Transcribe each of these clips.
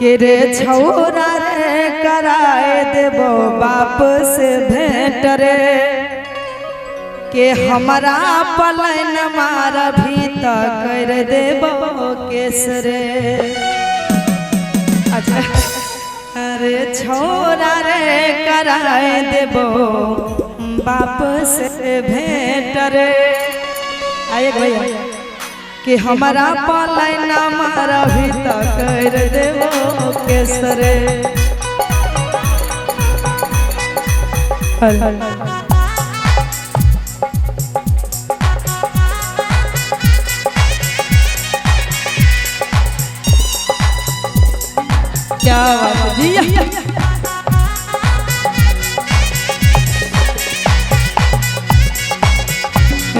के रे छौरा रे कराए देबो बाप से भेंट रे के हमारा पलन मार भी तो कर देबो केस रे। अच्छा अरे छौरा रे कराए देबो बाप से भेंट रे आए भैया कि हमारा पलन मार भी तो कर देबो केस रे। क्या बात जी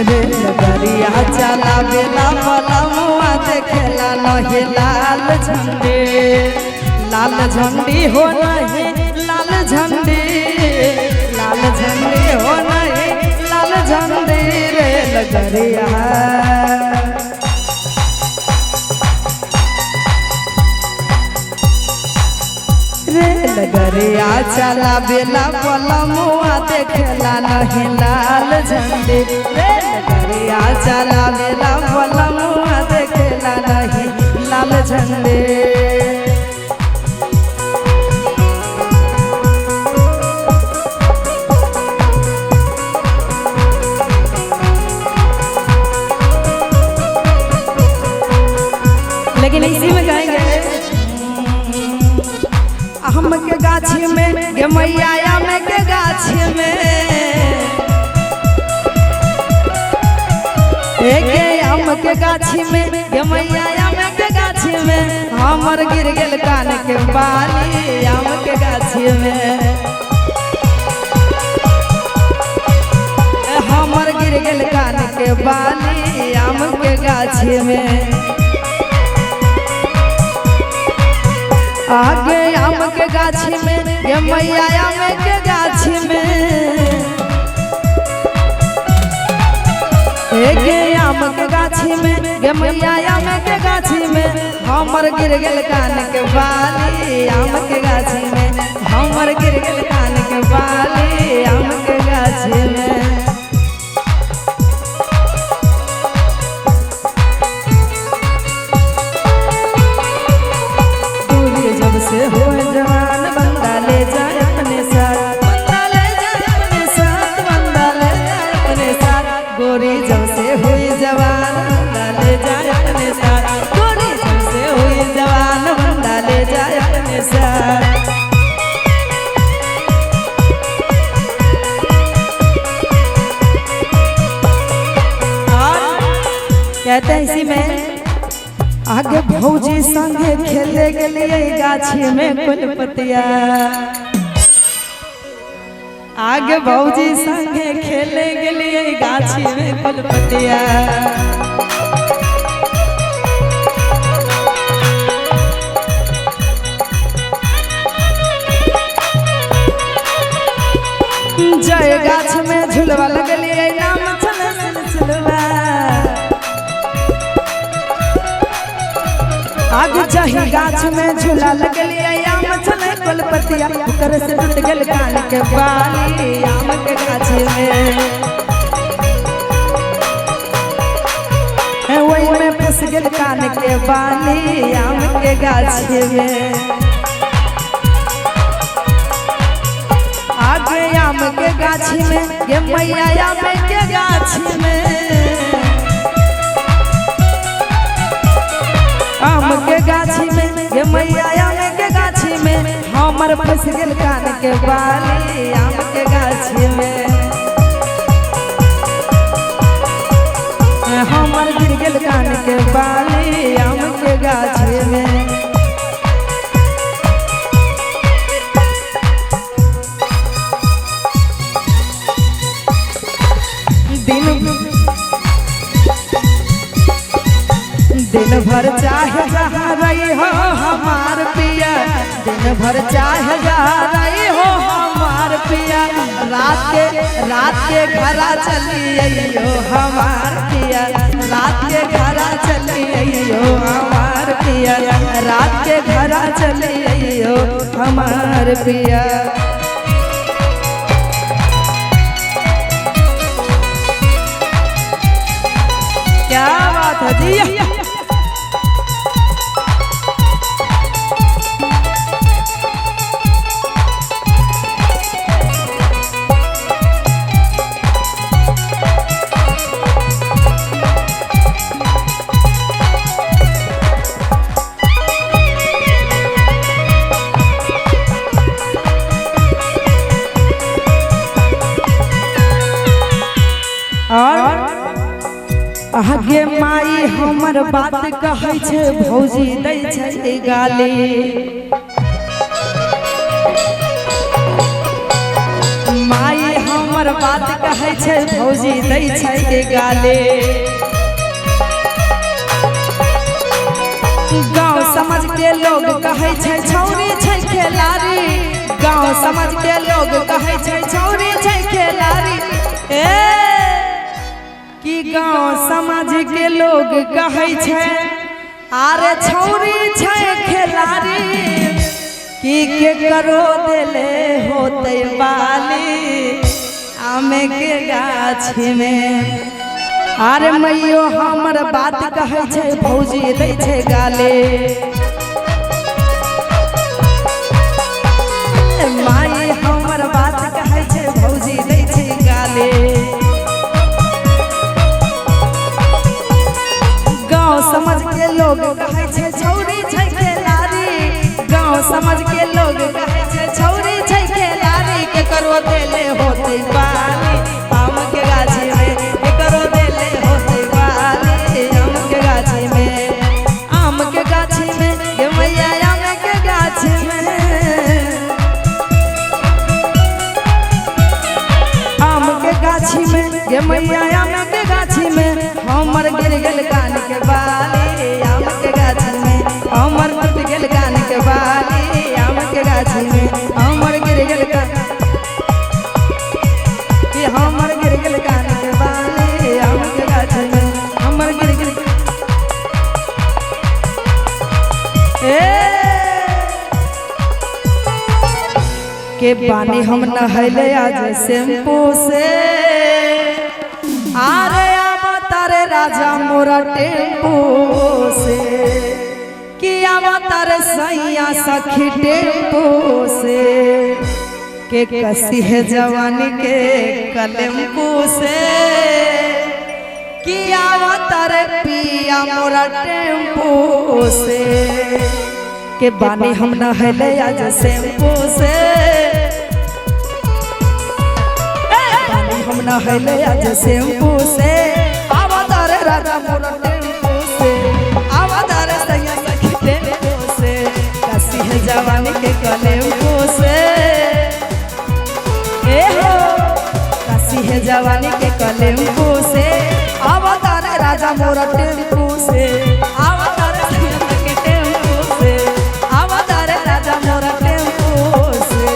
रे लगरिया चला बेला पलमुआ देखेला नहे लाल झंडी हो नहीं लाल झंडी हो नहीं लाल झंडी रे लगरिया रे लगरिया चला बेला पलमुआ देखेला नहीं लाल झंडी रे लगरिया चला बेला पलमुआ देखेला नहीं लाल झंडी। लेकिन इसी में गाएंगे हम के गाछी में गे मैया में के गाछी में एक आम के गाछी में गे मैया में के गाछी में हमर गिर गेल कान के बाली आम के गाछी में हमर गिर गेल कान के बाली आम के गाछी में आगे आम के गाछी में ये मैया आम के गाछी में एक आम के गाछी में ये मैया आम के गाछी में हमर गिर गेल कान के बाली आम के गाछी में हमर गिर गेल कान के बाली आम के गाछी में। से हो जवान बंदा ले जाए अपने साथ बंदा ले जाए अपने साथ बंदा ले जाए अपने साथ गोरी जब से हुई जवान बंदा ले जाए अपने साथ गोरी जब से हुई जवान बंदा ले जाए अपने साथ। और कहते हैं इसी में आगे भौजी संगे खेले गलिए गाछी में कुलपतिया आगे भौजी संगे खेले गलिए गाछी में कुलपतिया जय गाछ में झुलवा लगलिए नाम चले सिलसिलवा आगे जही गाछ में झूला लगलिए आम चले कुलपतिया उतर से टूट गेल कान के बाली आम के गाछी में वही में फंस गेल कान के बाली आम के गाछी में आगे आम के गाछी में ये मैया आम के गाछी में आम के गाछी में ये मैया आम के गाछी में हमर फंस गेल कान के बाली आम के गाछी में हमर गिर गेल कान के बाली आम के गाछी में। दिन भर चाहे जहाँ रही हो हमार पिया दिन भर चाहे जहाँ रही हो हमार पिया रात के घरा चलिए हमार पिया रात के घरा चलियो हमार पिया, रात के घरा चलियो हमार पिया। क्या बात है जी। आगे माई हमर बात कहै छै भौजी दै छै गाली, माई हमर बात कहै छै भौजी दै छै गाली। गाँव समाज के लोग कहै छै छौरी छै खेलारी, गाँव समाज के लोग कहै छै छौरी छै खेलारी। कि गाँव समाज के लोग कहै छै आरे छौरी छै खेलारी, कि के करो देले होते बाली आमे के गाछी में। आरे मैयो हमर बात कहै छै भौजी दै छै गाले, माई हमर बात कहै छै भौजी दै छै गाले। गाँव समझ के लोग कहै छै छौरी छै खेलारी, गाँव समझ के लोग कहै छै छौरी छै खेलारी। के करो देले होते बाली आम के गाछी में, के करो देले होते बाली आम के गाछी में, आम के गाछी में ये मैया आम के गाछी में, आम के गाछी में ये मैया आम के गाछी में। हमर गिर गेल कान के बाली आम के गाछी में, हमर टूट गेल कान के बाली आम के गाछी में, हमर गिर गेल कान कि हमर गिर गेल कान के बाली आम के गाछी में, हमर गिर गेल के पानी हम नहैले आज शैम्पू से। आरे तारे राजा मोरा टेम्पू से, किया तारे सैया सखी टेम्पू से, के कसी है जवानी के कलेम्पू से, किया तारे पिया मोरा टेम्पू से। के बानी हम नहैले आज शैम्पू से, बानी हम नहैले आज शैम्पू से। राजा मोरा टेम्पू से, आवादार सैया सखी टेम्पू से, कसी है जवानी के कलेम्पू से। ए हो कसी है जवानी के कलेम्पू से, आवादार राजा मोरा टेम्पू से, आवादार सैया सखी टेम्पू से, आवादार राजा मोरा टेम्पू से।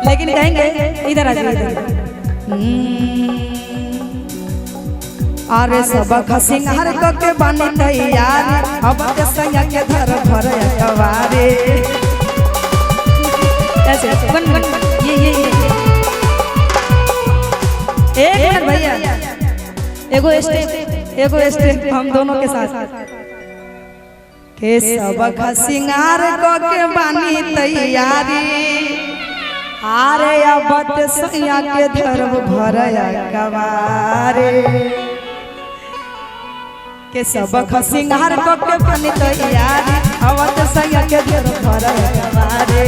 लेकिन कहेंगे इधर आ जाइए। अरे सबक सिंगार के बानी तैयार, अब के सैया के धर भर अखबारे। ऐसे बन बन ये एक मिनट भैया, एगो स्टेप हम दोनों के साथ। के सबक सिंगार के बानी तैयारी, आरे अब सैया के धर्म भर अखबारे। के सबक सिंगार के बानी तैयारी, अब सैया के धर्म भर अखबारे।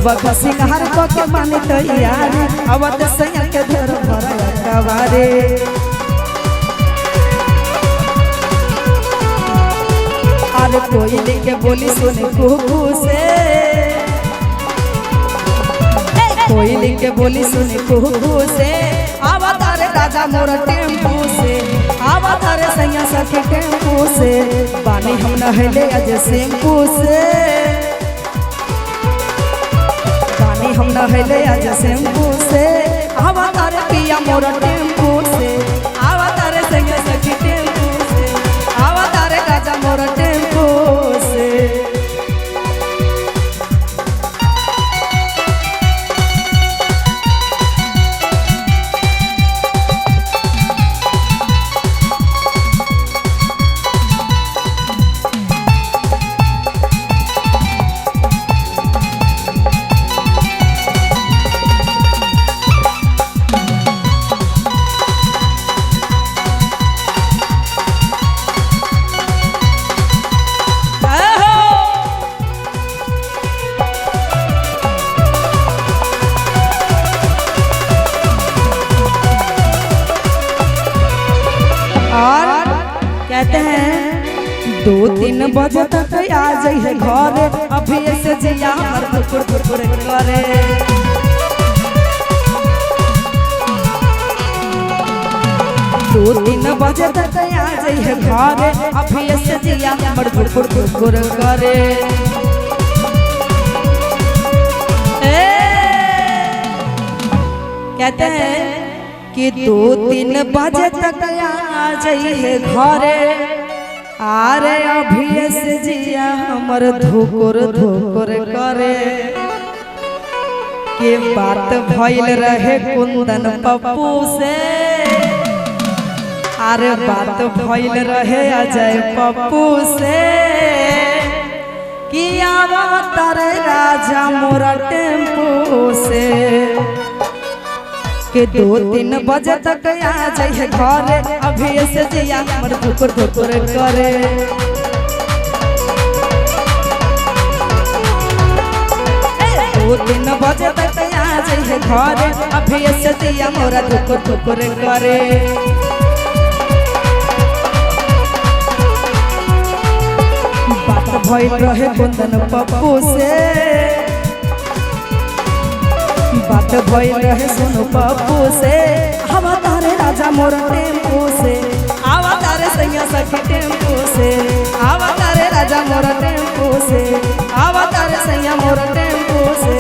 सब सिंगार को के माने तैयारी अवत सैया के धर भरा कवारे अरे कोयली के बोली सुने कुकू से कोयली के बोली सुने कुकू से अवतार राजा मोर टेम्पू से अवतार सैया सखी टेम्पू से पानी हम नहले अज शैम्पू से पानी हम नहले अज शैम्पू से अवतार पिया मोर टेम्पू से अवतार सैया सखी टेम्पू से अवतार राजा मोर टेम्पू से और कहते हैं 2-3 बजे तक आ जाइए घर अभी से जिया हमर कुकुर करे 2-3 बजे तक आ जाइए घर अभी से जिया हमर कुकुर करे कहते हैं कि 2-3 बजे तक आ जाइए घरे आरे अभी से जिया हमर धुकुर करे के बात भइल रहे कुंदन पप्पू से अरे बात भइल रहे अजय पप्पू से कि अवतार राजा मोर टेम्पू से के 2-3 बजे तक आ जाइए घर अभी से जिया हमर धुकुर करे 2-3 बजे तक आ जाइए घर अभी से जिया मोरा धुकुर करे बात भइल रहे कुंदन पप्पू से बात भइल रहे सुनो पप्पू से अवतार राजा मोर टेम्पू से अवतार सैया सखी टेम्पू से अवतार राजा मोर टेम्पू से अवतार सैया मोर टेम्पू से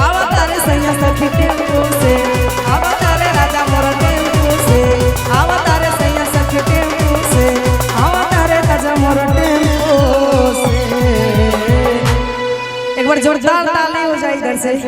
अवतार सैया सखी टेम्पू से अवतार राजा मोर टेम्पू से अवतार सैया सखी टेम्पू से अवतार राजा मोर टेम्पू से एक बार जोरदार ताली हो जाए इधर से।